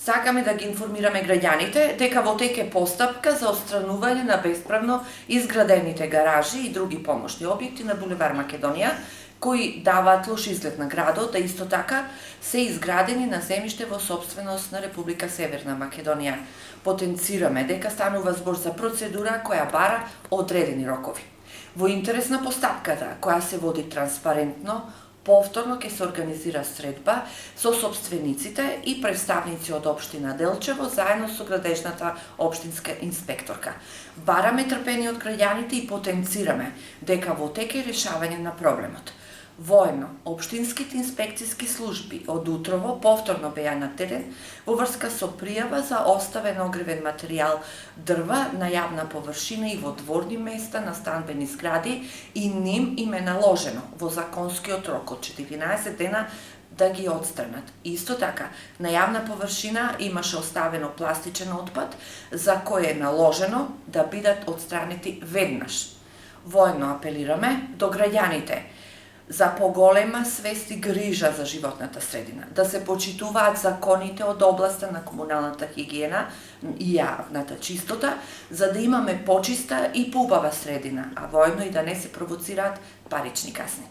Сакаме да ги информираме граѓаните дека во тек е постапка за отстранување на бесправно изградените гаражи и други помошни објекти на булевар Македонија, кои даваат лош изглед на градот, да исто така се изградени на земјиште во сопственост на Република Северна Македонија. Потенцираме дека станува збор за процедура која бара одредени рокови. Во интерес на постапката, која се води транспарентно, повторно ќе се организира средба со сопствениците и представници од општина Делчево заедно со градежната општинска инспекторка. Бараме трпение од граѓаните и потенцираме дека во тек е решавање на проблемот. Воедно, општинските инспекцијски служби од утрово повторно беа на терен во врска со пријава за оставен огревен материјал дрва на јавна површина и во дворни места на станбени згради и ним им е наложено во законскиот рок од 14 дена да ги отстранат. Исто така, на јавна површина имаше оставено пластичен отпад за кој е наложено да бидат отстранети веднаш. Воедно апелираме до граѓаните за поголема свест и грижа за животната средина, да се почитуваат законите од областа на комуналната хигиена и јавната чистота, за да имаме почиста и поубава средина, а воедно и да не се провоцираат парични казни.